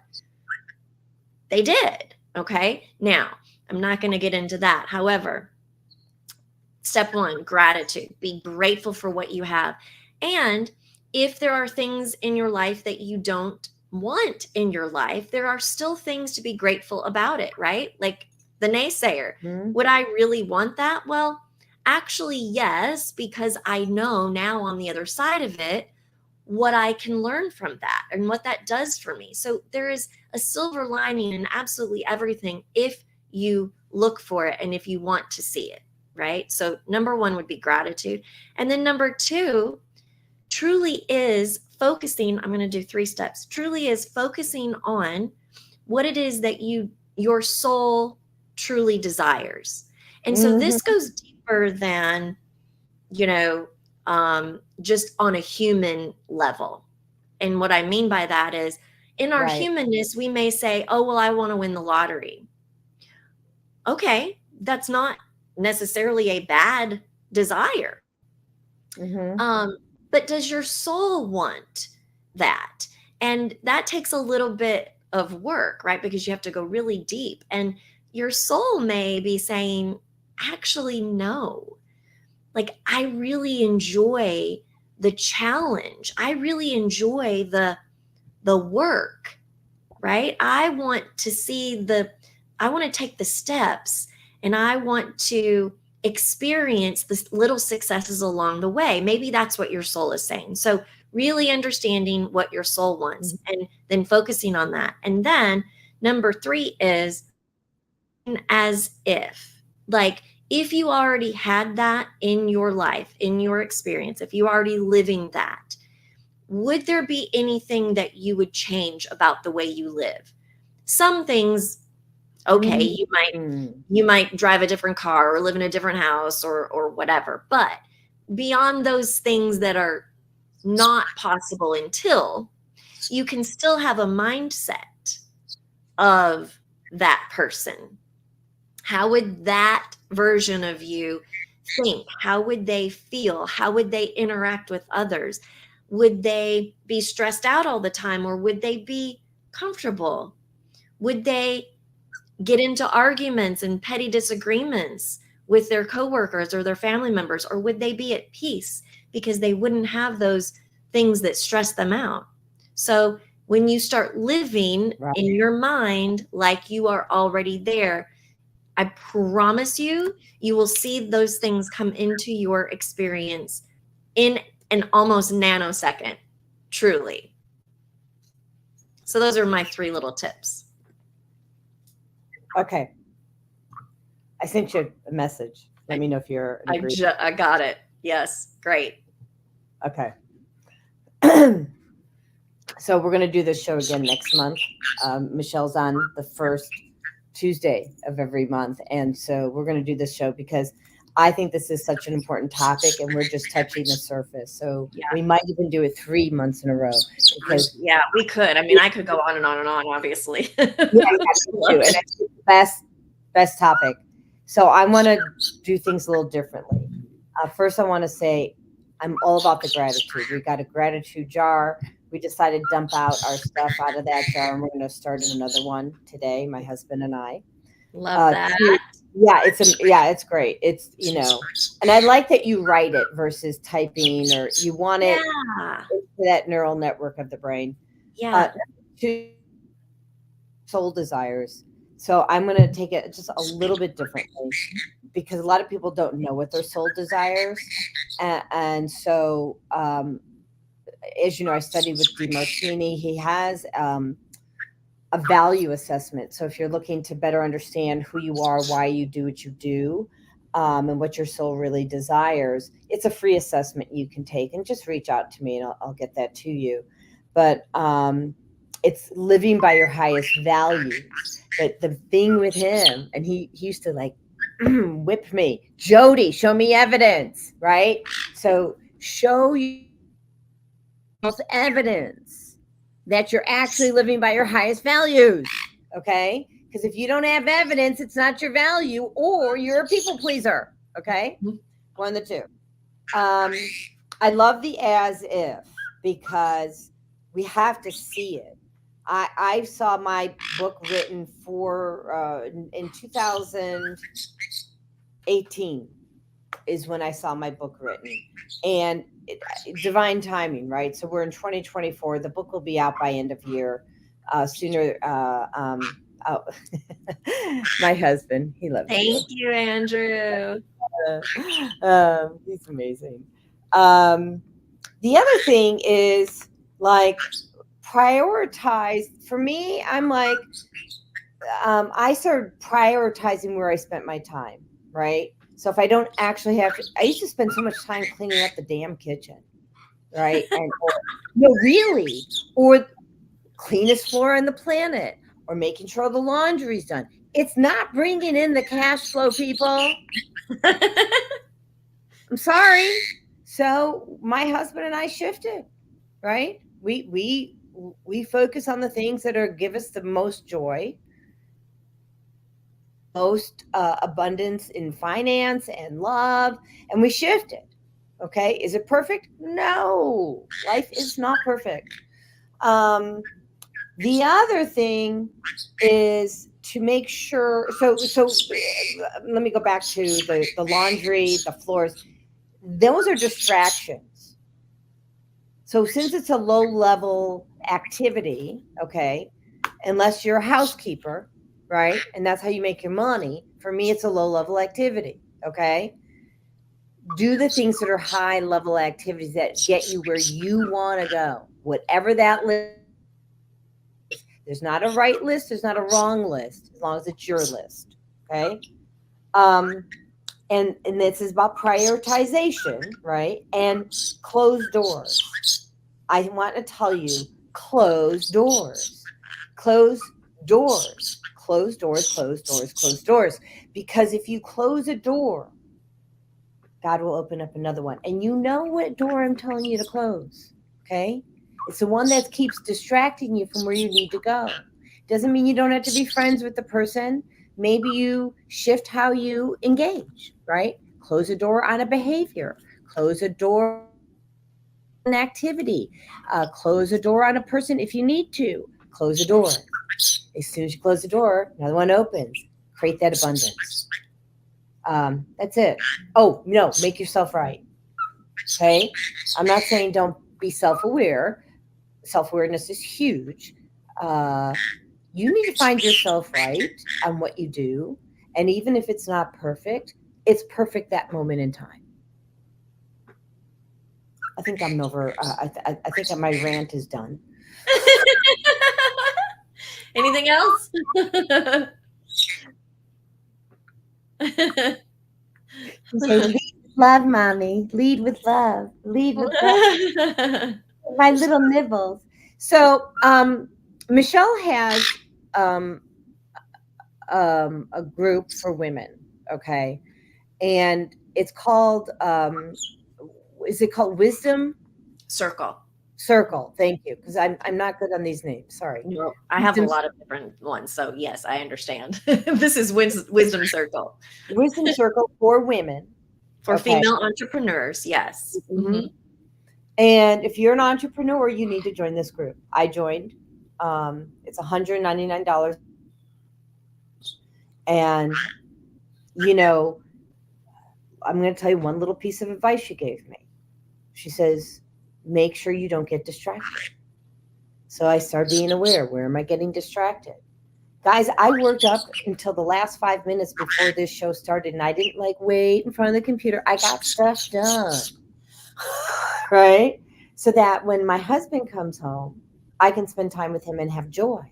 they did. Okay. Now, I'm not going to get into that. However, step one, gratitude. Be grateful for what you have. And if there are things in your life that you don't want in your life, there are still things to be grateful about it, right? Like the naysayer. Would I really want that? Well, actually, yes, because I know now on the other side of it, what I can learn from that and what that does for me. So there is a silver lining in absolutely everything if you look for it and if you want to see it, right? So number one would be gratitude. And then number two truly is focusing. I'm going to do 3 steps. Truly is focusing on what it is that your soul truly desires. And so this goes deeper than, just on a human level. And what I mean by that is, in our humanness, we may say, oh, well, I want to win the lottery. Okay, that's not necessarily a bad desire. But does your soul want that? And that takes a little bit of work, right? Because you have to go really deep. And your soul may be saying, actually know. Like, I really enjoy the challenge. I really enjoy the work, right? I want to take the steps, and I want to experience the little successes along the way. Maybe that's what your soul is saying. So really understanding what your soul wants and then focusing on that. And then number 3 is as if, like, if you already had that in your life, in your experience, if you already living that, would there be anything that you would change about the way you live? Some things, okay, you might drive a different car or live in a different house or whatever, but beyond those things that are not possible, until you can still have a mindset of that person. How would that version of you think? How would they feel? How would they interact with others? Would they be stressed out all the time, or would they be comfortable? Would they get into arguments and petty disagreements with their coworkers or their family members, or would they be at peace because they wouldn't have those things that stress them out? So when you start living in your mind like you are already there, I promise you, you will see those things come into your experience in an almost nanosecond, truly. So those are my 3 little tips. Okay. I sent you a message. Let me know if you're agreed. I got it. Yes. Great. Okay. So we're going to do this show again next month. Michelle's on the first Tuesday of every month. And so we're going to do this show because I think this is such an important topic, and we're just touching the surface. So we might even do it 3 months in a row. Because we could. I mean, I could go on and on and on, obviously. And it's the best topic. So I want to do things a little differently. First, I want to say I'm all about the gratitude. We got a gratitude jar. We decided to dump out our stuff out of that jar, and we're going to start another one today, my husband and I. Love that. It's great. It's, and I like that you write it versus typing, or you want it into that neural network of the brain. Yeah. Soul desires. So I'm going to take it just a little bit differently, because a lot of people don't know what their soul desires. And so, as you know, I studied with DeMartini. He has a value assessment. So if you're looking to better understand who you are, why you do what you do, and what your soul really desires, it's a free assessment you can take, and just reach out to me and I'll get that to you. But it's living by your highest values. But the thing with him, and he used to like whip me, Jodi, show me evidence, right? So show you evidence that you're actually living by your highest values, okay? Because if you don't have evidence, it's not your value, or you're a people pleaser, okay? One of the two. I love the as if, because we have to see it. I saw my book written in 2018 is when I saw my book written, and divine timing, right? So we're in 2024. The book will be out by end of year. Sooner. My husband, he loves it. Thank you, Andrew. He's amazing. The other thing is, like, prioritize. For me, I'm like, I started prioritizing where I spent my time, right? So if I don't actually have to, I used to spend so much time cleaning up the damn kitchen, right? And really, or cleanest floor on the planet, or making sure the laundry's done. It's not bringing in the cash flow, people. I'm sorry. So my husband and I shifted, right? We focus on the things that give us the most joy, most abundance in finance and love, and we shifted. Okay, is it perfect? No, life is not perfect. The other thing is to make sure. So let me go back to the laundry, the floors. Those are distractions. So since it's a low level activity, okay, unless you're a housekeeper, right? And that's how you make your money. For me, it's a low level activity, okay? Do the things that are high level activities that get you where you want to go, whatever that list. There's not a right list, there's not a wrong list, as long as it's your list, okay? And this is about prioritization, right? And closed doors. I want to tell you, close doors, close doors, close doors, close doors, close doors. Because if you close a door, God will open up another one. And you know what door I'm telling you to close, okay? It's the one that keeps distracting you from where you need to go. Doesn't mean you don't have to be friends with the person. Maybe you shift how you engage, right? Close a door on a behavior. Close a door on an activity. Close a door on a person if you need to. Close a door. As soon as you close the door, another one opens. Create that abundance. That's it. Oh, no, make yourself right. Okay? I'm not saying don't be self-aware. Self-awareness is huge. You need to find yourself right on what you do. And even if it's not perfect, it's perfect that moment in time. I think I'm over. I think that my rant is done. Anything else? Lead with love, mommy. Lead with love. Lead with love. My little nibbles. So, Michelle has a group for women, okay, and it's called. Is it called Wisdom Circle? Thank you, because I'm not good on these names. Sorry. No, I have a lot of different ones, so yes, I understand. This is Wisdom Circle. Wisdom Circle for women. For female entrepreneurs, yes. Mm-hmm. And if you're an entrepreneur, you need to join this group. I joined. It's $199. And, you know, I'm going to tell you one little piece of advice she gave me. She says, make sure you don't get distracted. So I started being aware. Where am I getting distracted? Guys, I worked up until the last 5 minutes before this show started, and I didn't wait in front of the computer. I got stuff done, right? So that when my husband comes home, I can spend time with him and have joy.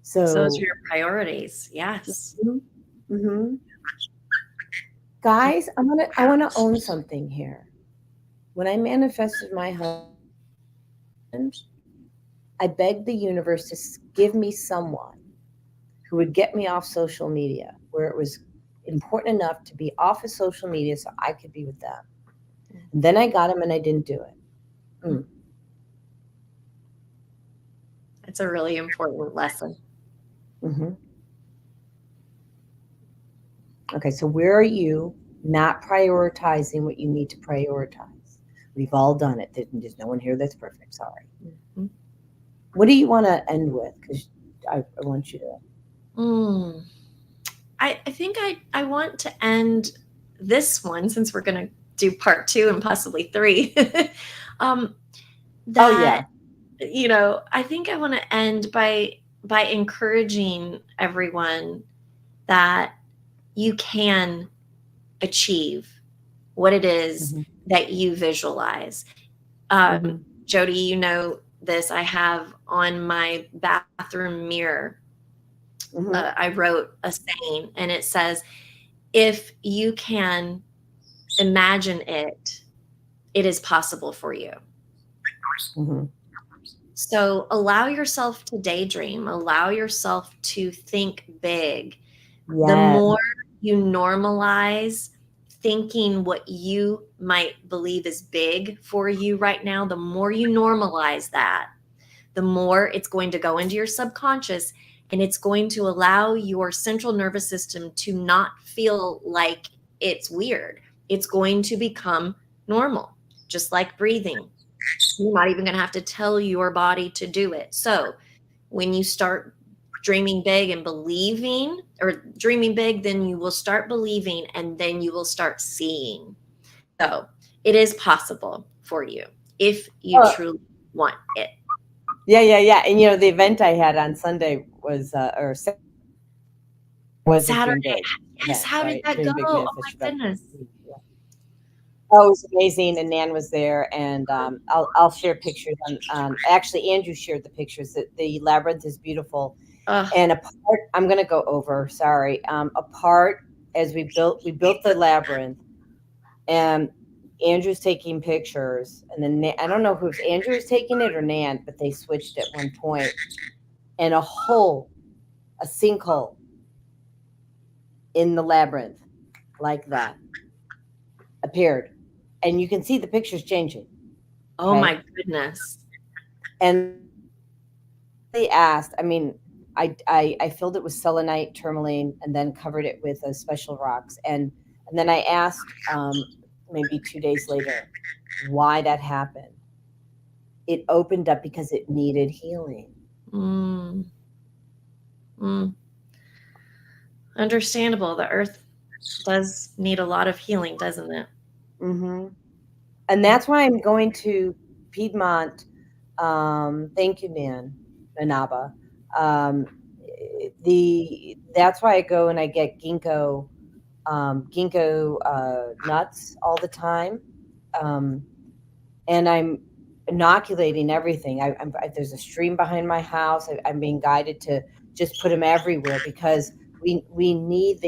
So those are your priorities, yes. Mm-hmm. Guys, I want to own something here. When I manifested my husband, I begged the universe to give me someone who would get me off social media, where it was important enough to be off of social media so I could be with them. And then I got him and I didn't do it. It's a really important lesson. Mm-hmm. Okay, so where are you not prioritizing what you need to prioritize? We've all done it. There's no one here that's perfect. Sorry. Mm-hmm. What do you want to end with? Because I want you to. I think I want to end this one, since we're going to do part 2 and possibly 3. You know, I think I want to end by encouraging everyone that you can achieve what it is that you visualize. Jodi, you know this, I have on my bathroom mirror, I wrote a saying, and it says, if you can imagine it, it is possible for you. So allow yourself to daydream, allow yourself to think big. Yes. The more you normalize thinking what you might believe is big for you right now, the more you normalize that, the more it's going to go into your subconscious, and it's going to allow your central nervous system to not feel like it's weird. It's going to become normal, just like breathing. You're not even going to have to tell your body to do it. So when you start dreaming big and believing, or dreaming big, then you will start believing, and then you will start seeing. So it is possible for you if you truly want it. Yeah. And the event I had on Sunday was was a Dream Saturday. Big Yes. event, How did right? that go? Dream Big Oh Manifest my event. goodness. Yeah. Oh, it was amazing, and Nan was there, and I'll share pictures on. Actually, Andrew shared the pictures. The labyrinth is beautiful, and a part I'm going to go over. Sorry, a part as we built the labyrinth, and Andrew's taking pictures, and then I don't know who's Andrew was taking it or Nan, but they switched at one point, and a sinkhole in the labyrinth like that appeared, and you can see the pictures changing. Oh my goodness. And they asked, I mean, I filled it with selenite, tourmaline, and then covered it with special rocks. And then I asked maybe 2 days later why that happened. It opened up because it needed healing. Understandable. The earth does need a lot of healing, doesn't it? Mm-hmm. And that's why I'm going to Piedmont. Thank you, Nanaba. That's why I go and I get ginkgo nuts all the time, and I'm inoculating everything. There's a stream behind my house. I'm being guided to just put them everywhere because we need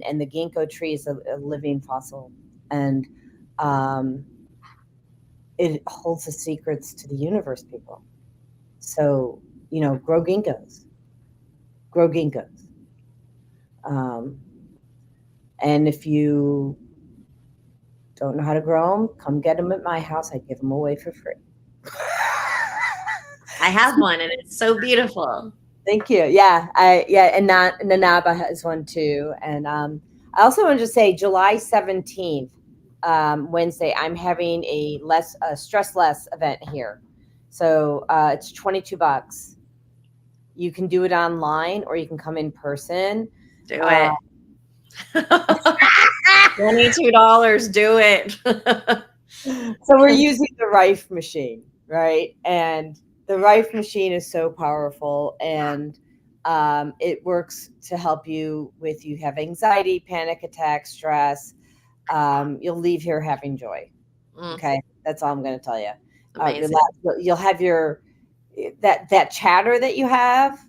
and the ginkgo tree is a living fossil, and it holds the secrets to the universe, people. So, grow ginkgos. And if you don't know how to grow them, come get them at my house. I give them away for free. I have one, and it's so beautiful. Thank you. Yeah, and Nanaba has one too. And I also wanted to say July 17th, Wednesday, I'm having a stress less event here. So it's $22. You can do it online or you can come in person. Do it. $22. Do it. So we're using the Rife machine, right? And the Rife machine is so powerful, and it works to help you you have anxiety, panic attacks, stress. You'll leave here having joy. Okay, that's all I'm going to tell you. You'll have your that chatter that you have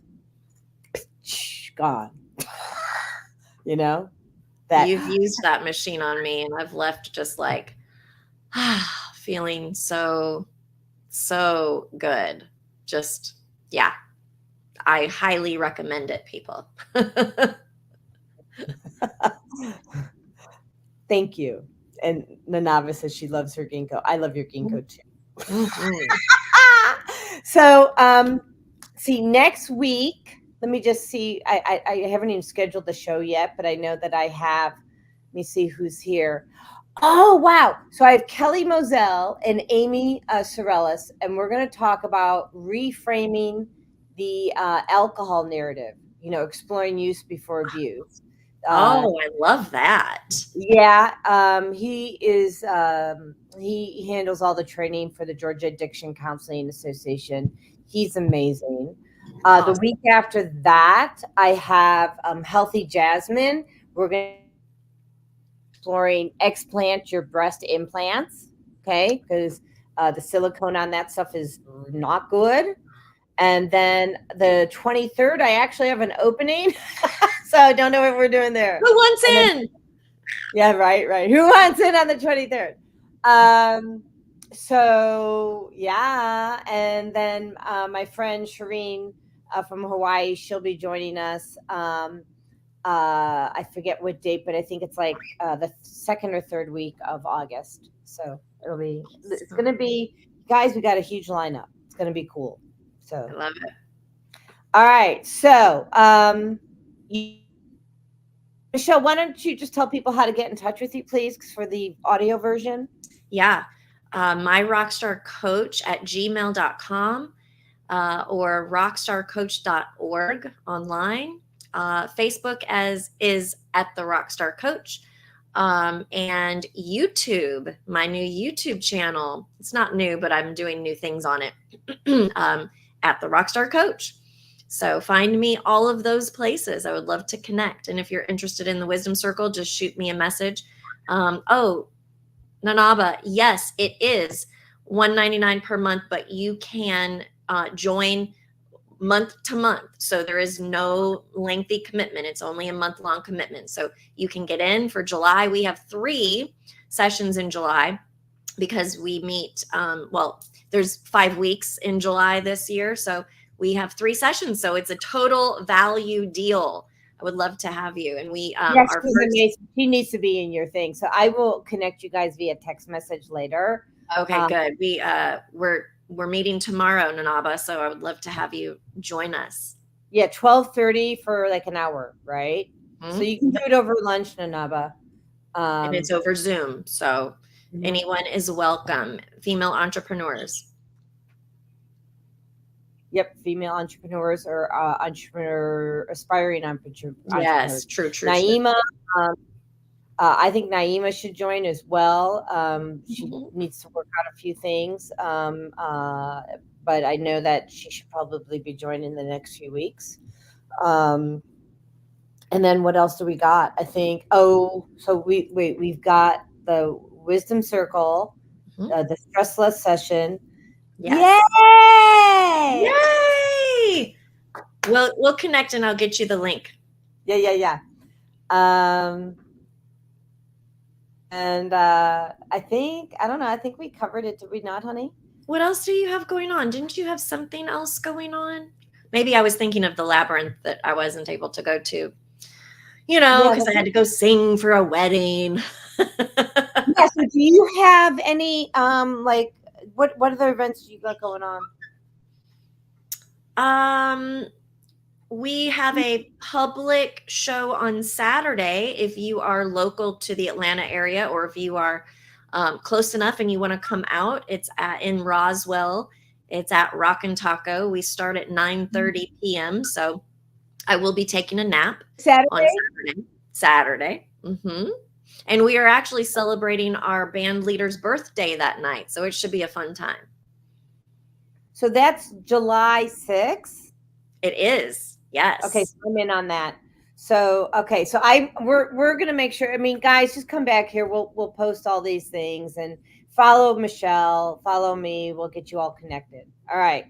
gone. That you've used that machine on me, and I've left just like feeling so good. Just, yeah, I highly recommend it, people. Thank you. And Nanava says she loves her ginkgo. I love your ginkgo too. So, see, next week, let me just see. I haven't even scheduled the show yet, but I know that I have. Let me see who's here. Oh, wow. So I have Kelly Moselle and Amy Sorellis, and we're going to talk about reframing the alcohol narrative, exploring use before abuse. I love that. Yeah. He is, he handles all the training for the Georgia Addiction Counseling Association. He's amazing. Awesome. The week after that, I have Healthy Jasmine. We're going to exploring explant your breast implants, okay? Because the silicone on that stuff is not good. And then the 23rd, I actually have an opening, so I don't know what we're doing there. Who wants in? Yeah, right. Who wants in on the 23rd? So yeah, and then my friend Shireen from Hawaii, she'll be joining us. I forget what date, but I think it's like the second or third week of August. So it's going to be, guys, we got a huge lineup. It's going to be cool. So I love it. All right. So, Michelle, why don't you just tell people how to get in touch with you, please, for the audio version? Yeah. My Rockstar Coach at gmail.com. or rockstarcoach.org online. Facebook is at the Rockstar Coach. And YouTube, my new YouTube channel. It's not new, but I'm doing new things on it. At the Rockstar Coach. So find me all of those places. I would love to connect. And if you're interested in the Wisdom Circle, just shoot me a message. Oh, Nanaba, yes, it is $199 per month, but you can join month to month. So there is no lengthy commitment. It's only a month-long commitment. So you can get in for July. We have 3 sessions in July because we meet, there's 5 weeks in July this year. So we have 3 sessions. So it's a total value deal. I would love to have you. And we yes, she needs to be in your thing. So I will connect you guys via text message later. Okay, good. We're meeting tomorrow, Nanaba. So I would love to have you join us. Yeah, 12:30 for like an hour, right? Mm-hmm. So you can do it over lunch, Nanaba. And it's over Zoom. So anyone is welcome. Female entrepreneurs. Yep, female entrepreneurs or aspiring entrepreneurs. Yes, true. Naima, I think Naima should join as well. She needs to work out a few things, but I know that she should probably be joining the next few weeks. And then what else do we got? I think. So we've got the Wisdom Circle, the Stress Less session. Yes. Yay! Yay! We'll connect and I'll get you the link. Yeah. And I think we covered it. Did we not, honey? What else do you have going on? Didn't you have something else going on? Maybe I was thinking of the labyrinth that I wasn't able to go to. Because I had to go sing for a wedding. Yeah. So do you have any what other events do you got going on? We have a public show on Saturday. If you are local to the Atlanta area, or if you are close enough and you want to come out, it's in Roswell. It's at Rockin' Taco. We start at 9:30 p.m. So I will be taking a nap on Saturday. And we are actually celebrating our band leader's birthday that night. So it should be a fun time. So that's July 6th? It is. Yes. Okay. So I'm in on that. So, okay. So we're going to make sure, guys, just come back here. We'll post all these things and follow Michelle, follow me. We'll get you all connected. All right.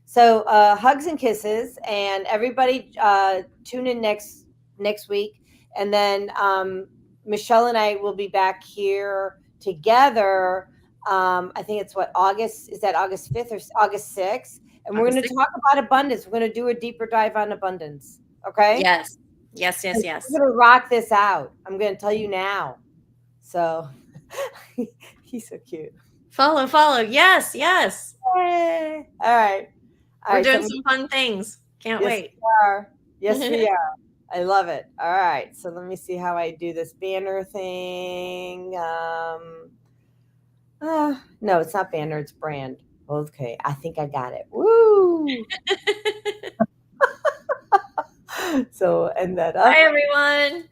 So, hugs and kisses, and everybody tune in next week. And then, Michelle and I will be back here together. I think it's August? Is that August 5th or August 6th? And we're going to talk about abundance. We're going to do a deeper dive on abundance. Okay? Yes. We're going to rock this out. I'm going to tell you now. So he's so cute. Follow. Yes. Yay. All right. We're doing some fun things. Can't wait. Yes, we are. I love it. All right. So let me see how I do this banner thing. No, it's not banner. It's brand. Okay. I think I got it. Woo. So end that up. Bye, everyone.